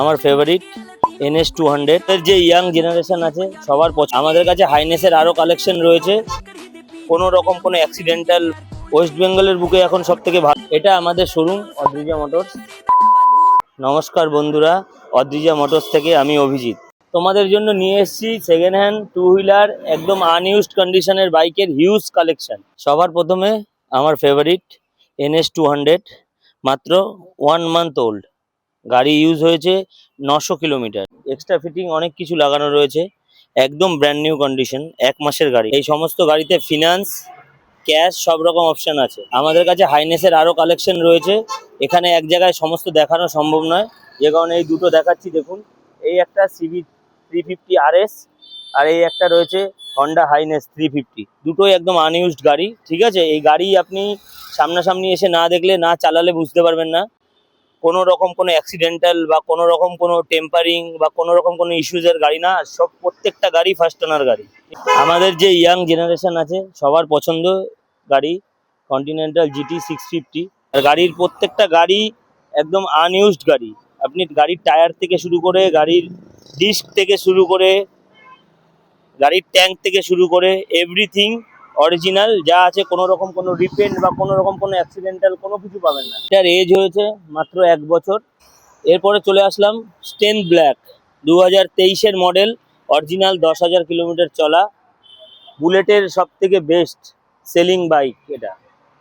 আমার favourite NS 200 এর যে ইয়াং জেনারেশন আছে সবার পছন্দ। আমাদের কাছে হাইনেসের আরো কালেকশন রয়েছে, কোনো রকম কোনো অ্যাক্সিডেন্টাল। ওয়েস্ট বেঙ্গলের বুকে এখন সব থেকে ভালো এটা আমাদের শোরুম অদ্রিজা মোটরস। নমস্কার বন্ধুরা, অদ্রিজা মোটরস থেকে আমি অভিজিৎ তোমাদের জন্য নিয়ে এসেছি সেকেন্ড হ্যান্ড টু হুইলার, একদম আনইউজড কন্ডিশনের বাইকের হিউজ কালেকশন। সবার প্রথমে আমার ফেভারিট NS 200, মাত্র 1 মান্থ ওল্ড গাড়ি, ইউজ হয়েছে 900 কিলোমিটার। এক্সট্রা ফিটিং অনেক কিছু লাগানো রয়েছে, একদম ব্র্যান্ড নিউ কন্ডিশন, 1 মাসের গাড়ি। এই সমস্ত গাড়িতে ফিনান্স, ক্যাশ সব রকম অপশন আছে। আমাদের কাছে হাইনেসের আরও কালেকশন রয়েছে, এখানে এক জায়গায় সমস্ত দেখানো সম্ভব নয়, যে কারণে এই দুটো দেখাচ্ছি। দেখুন, এই একটা CB 350 RS, আর এই একটা রয়েছে হন্ডা হাইনেস 350। দুটোই একদম আনইউজড গাড়ি, ঠিক আছে। এই গাড়ি আপনি সামনাসামনি এসে না দেখলে, না চালালে বুঝতে পারবেন না কোনো রকম কোনো অ্যাক্সিডেন্টাল বা কোনো রকম কোনো টেম্পারিং বা কোনো রকম কোনো ইস্যুজের গাড়ি না। সব প্রত্যেকটা গাড়ি ফার্স্ট ওনার গাড়ি। আমাদের যে ইয়াং জেনারেশন আছে সবার পছন্দ গাড়ি কন্টিনেন্টাল GT 650। আর গাড়ির প্রত্যেকটা গাড়ি একদম আনইউজড গাড়ি। আপনি গাড়ির টায়ার থেকে শুরু করে, গাড়ির ডিস্ক থেকে শুরু করে, গাড়ির ট্যাঙ্ক থেকে শুরু করে এভরিথিং অরিজিনাল যা আছে, কোনো রকম কোনো রিপেন্ট বা কোনো রকম কোনো অ্যাক্সিডেন্টাল কোনো কিছু পাবেন না। এটার এজ হয়েছে মাত্র 1 বছর। এরপরে চলে আসলাম স্টেন ব্ল্যাক 2023-এর মডেল, অরিজিনাল 10,000 কিলোমিটার চলা, বুলেটের সব থেকে বেস্ট সেলিং বাইক এটা।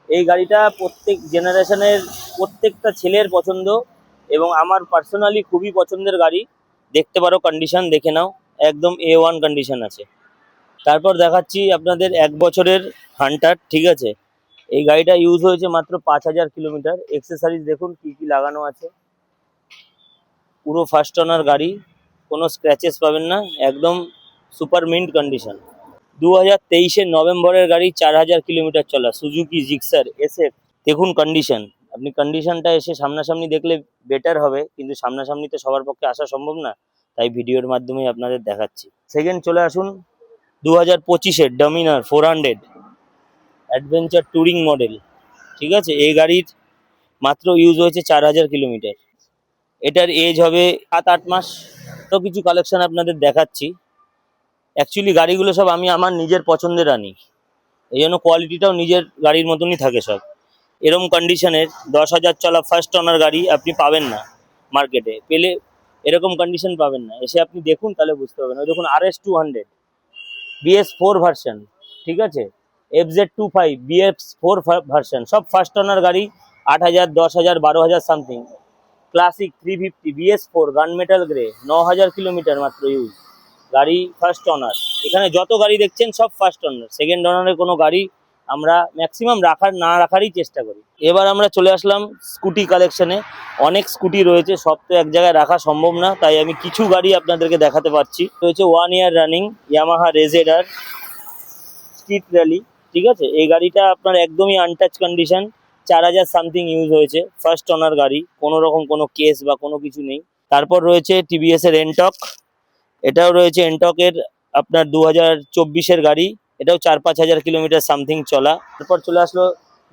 এই গাড়িটা প্রত্যেক জেনারেশনের প্রত্যেকটা ছেলের পছন্দ এবং আমার পার্সোনালি খুবই পছন্দের গাড়ি। দেখতে পারো, কন্ডিশন দেখে নাও, একদম A1 কন্ডিশন আছে। তারপর দেখাচ্ছি আপনাদের 1 বছরের হান্টার, ঠিক আছে। এই গাড়িটা ইউজ হয়েছে মাত্র 5,000 কিলোমিটার। এক্সেসরিজ দেখুন কি কি লাগানো আছে, পুরো ফার্স্ট ওনার গাড়ি, কোনো স্ক্র্যাচেস পাবেন না, একদম সুপার মিন্ট কন্ডিশন। 2023-এর নভেম্বরের গাড়ি, 4,000 কিলোমিটার চলা, সুজুকি জিক্সার SF। দেখুন কন্ডিশন, আপনি কন্ডিশনটা এসে সামনাসামনি দেখলে বেটার হবে, কিন্তু সামনাসামনি তো সবার পক্ষে আসা সম্ভব না, তাই ভিডিওর মাধ্যমেই আপনাদের দেখাচ্ছি। সেকেন্ড চলে আসুন 2025-এর ডমিনার 400 অ্যাডভেঞ্চার ট্যুরিং মডেল, ঠিক আছে। এই গাড়ির মাত্র ইউজ হয়েছে 4,000 কিলোমিটার। এটার এজ হবে 7-8 মাস। তো কিছু কালেকশন আপনাদের দেখাচ্ছি। অ্যাকচুয়ালি গাড়িগুলো সব আমি আমার নিজের পছন্দের আনি, এই জন্য কোয়ালিটিটাও নিজের গাড়ির মতনই থাকে সব। এরম কন্ডিশনের 10,000 চলা ফার্স্ট ওনার গাড়ি আপনি পাবেন না মার্কেটে, পেলে এরকম কন্ডিশন পাবেন না। এসে আপনি দেখুন, তাহলে বুঝতে পারবেন। ওই দেখুন RS 200 BS4 ভার্সন, ঠিক আছে। FZ25 BS4 ভার্সন, সব ফার্স্ট ওনার গাড়ি। 8,000, 10,000, 12,000 সামথিং। ক্লাসিক 350 BS4 গান মেটাল গ্রে, 9,000 কিলোমিটার মাত্র ইউজ গাড়ি, ফার্স্ট ওনার। এখানে যত গাড়ি দেখছেন সব ফার্স্ট ওনার, সেকেন্ড ওনারের কোনো গাড়ি আমরা ম্যাক্সিমাম না রাখারই চেষ্টা করি। এবার আমরা চলে আসলাম স্কুটি কালেকশনে। অনেক স্কুটি রয়েছে, সব তো এক জায়গায় রাখা সম্ভব না, তাই আমি কিছু গাড়ি আপনাদেরকে দেখাতে পারছি। রয়েছে 1 ইয়ার রানিং ইয়ামাহা রেজেডার স্ট্রিট র্যালি, ঠিক আছে। এই গাড়িটা আপনার একদমই আনটাচ কন্ডিশন, 4,000 সামথিং ইউজ হয়েছে, ফার্স্ট ওনার গাড়ি, কোনো রকম কোনো কেস বা কোনো কিছু নেই। তারপর রয়েছে TVS-এর এনটক, এটাও রয়েছে এনটকের আপনার 2024-এর গাড়ি, এটাও 4-5 হাজার কিলোমিটার সামথিং চলা। তারপর চলে আসলো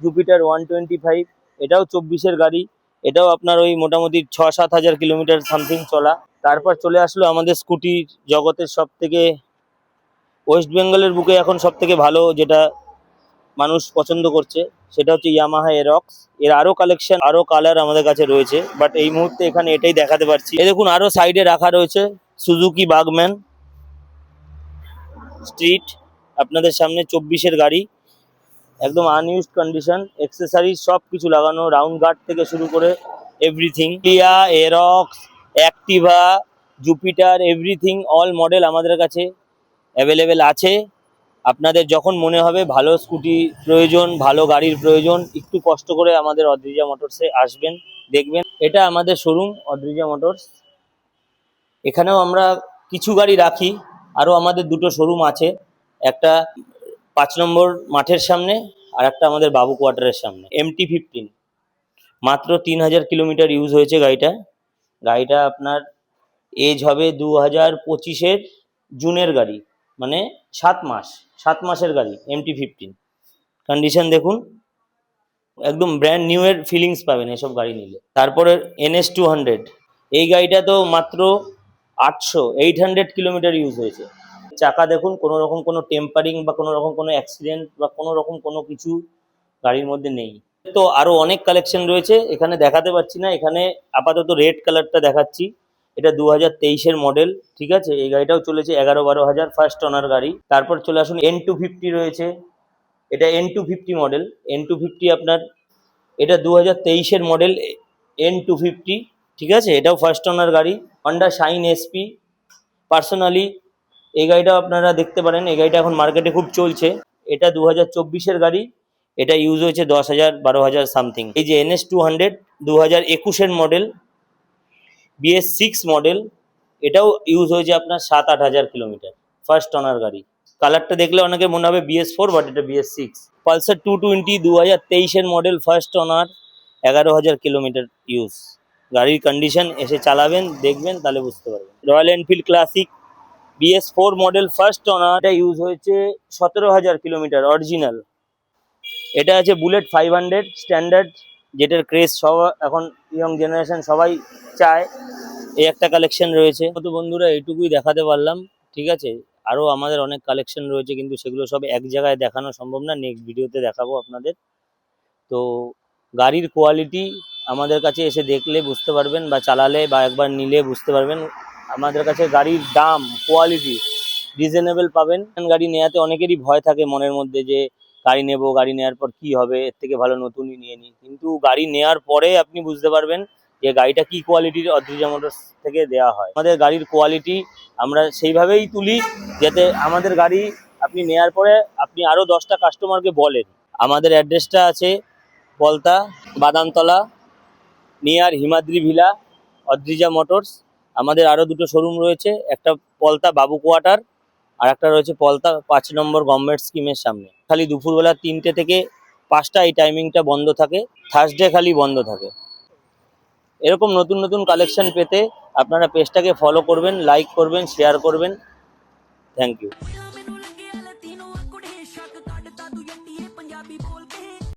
জুপিটার 125, এটাও 24-এর গাড়ি, এটাও আপনার ওই মোটামুটি 6-7 হাজার কিলোমিটার সামথিং চলা। তারপর চলে আসলো আমাদের স্কুটির জগতের সব থেকে, ওয়েস্ট বেঙ্গলের বুকে এখন সব থেকে ভালো যেটা মানুষ পছন্দ করছে, সেটা হচ্ছে ইয়ামাহা এরক্স। এর আরো কালেকশন, আরো কালার আমাদের কাছে রয়েছে, বাট এই মুহূর্তে এখানে এটাই দেখাতে পারছি। এই দেখুন, আরো সাইডে রাখা রয়েছে সুজুকি বাগম্যান স্ট্রিট, আপনাদের সামনে 24-এর গাড়ি, একদম আনইউজড কন্ডিশন, এক্সেসরিজ সব কিছু লাগানো, রাউন্ড গার্ড থেকে শুরু করে everything. Kia, Aerox, Activa, Jupiter, everything all model আমাদের কাছে অ্যাভেলেবেল আছে। আপনাদের যখন মনে হবে ভালো স্কুটি প্রয়োজন, ভালো গাড়ির প্রয়োজন, একটু কষ্ট করে আমাদের অদ্রিজা মোটরসে আসবেন, দেখবেন। এটা আমাদের শোরুম অদ্রিজা মোটরস। এখানেও আমরা কিছু গাড়ি রাখি, আরও আমাদের দুটো শোরুম আছে, একটা 5 নম্বর মাঠের সামনে, আর একটা আমাদের বাবু কোয়ার্টারের সামনে। MT-15 মাত্র 3,000 কিলোমিটার ইউজ হয়েছে গাড়িটা। গাড়িটা আপনার এজ হবে 2025-এর জুনের গাড়ি, মানে 7 মাসের গাড়ি। MT-15 কন্ডিশন দেখুন, একদম ব্র্যান্ড নিউ এর ফিলিংস পাবেন এসব গাড়ি নিলে। তারপরে NS 200 এই গাড়িটা তো মাত্র 800 কিলোমিটার ইউজ হয়েছে। চাকা দেখুন, কোনো রকম কোনো টেম্পারিং বা কোনো রকম কোনো অ্যাক্সিডেন্ট বা কোনো রকম কোনো কিছু গাড়ির মধ্যে নেই। তো আরো অনেক কালেকশন রয়েছে, এখানে দেখাতে পারছি না, এখানে আপাতত রেড কালারটা দেখাচ্ছি। এটা 2023-এর মডেল, ঠিক আছে। এই গাড়িটাও চলেছে 11-12 হাজার, ফার্স্ট ওনার গাড়ি। তারপর চলে আসুন, N250 রয়েছে, এটা N250 মডেল। N250 আপনার, এটা 2023-এর মডেল, N250, ঠিক আছে। এটাও ফার্স্ট ওনার গাড়ি। হন্ডা শাইন এসপি, পার্সোনালি এই গাড়িটাও আপনারা দেখতে পারেন, এই গাড়িটা এখন মার্কেটে খুব চলছে। এটা 2024-এর গাড়ি, এটা ইউজ হয়েছে 10,000-12,000 সামথিং। এই যে NS200 2021-এর মডেল, BS6 মডেল, এটাও ইউজ হয়েছে আপনার 7-8 হাজার কিলোমিটার, ফার্স্ট ওনার গাড়ি। কালারটা দেখলে অনেকে মনে হবে BS4, বাট এটা BS6। পালসার 220 2023-এর model, first owner, 11,000 kilometre use. গাড়ির কন্ডিশন এসে চালাবেন, দেখবেন, তাহলে বুঝতে পারবেন। Royal Enfield Classic BS4 model, first owner, এটা ইউজ হয়েছে 17,000 কিলোমিটার অরিজিনাল। এটা আছে বুলেট 500 স্ট্যান্ডার্ড, যেটার ক্রেজ সব এখন ইয়ং জেনারেশন সবাই চায়। এই একটা কালেকশন রয়েছে। তো বন্ধুরা, এইটুকুই দেখাতে পারলাম, ঠিক আছে। আরও আমাদের অনেক কালেকশন রয়েছে, কিন্তু সেগুলো সব এক জায়গায় দেখানো সম্ভব না, নেক্সট ভিডিওতে দেখাবো আপনাদের। তো গাড়ির কোয়ালিটি আমাদের কাছে এসে দেখলে বুঝতে পারবেন, বা চালালে বা একবার নিলে বুঝতে পারবেন। আমাদের কাছে গাড়ির দাম, কোয়ালিটি রিজনেবল পাবেন। গাড়ি নেওয়াতে অনেকেরই ভয় থাকে মনের মধ্যে, যে গাড়ি নেব, গাড়ি নেওয়ার পর কি হবে, এর থেকে ভালো নতুনই নিয়ে নিই। কিন্তু গাড়ি নেওয়ার পরে আপনি বুঝতে পারবেন যে গাড়িটা কি কোয়ালিটির অদ্রিজা মোটরস থেকে দেওয়া হয়। আমাদের গাড়ির কোয়ালিটি আমরা সেইভাবেই তুলি, যাতে আমাদের গাড়ি আপনি নেওয়ার পরে আপনি আরও 10টা কাস্টমারকে বলেন। আমাদের অ্যাড্রেসটা আছে Palta, Badamtala, near Himadri villa, Adrija motors. আমাদের আরও দুটো শোরুম রয়েছে, একটা পলতা বাবু কোয়ার্টার, আর একটা রয়েছে পলতা 5 নম্বর গভর্নমেন্ট স্কিমের সামনে। খালি দুপুরবেলা 3টে থেকে 5টা এই টাইমিংটা বন্ধ থাকে, থার্সডে খালি বন্ধ থাকে। এরকম নতুন নতুন কালেকশন পেতে আপনারা পেজটাকে ফলো করবেন, লাইক করবেন, শেয়ার করবেন। Thank you.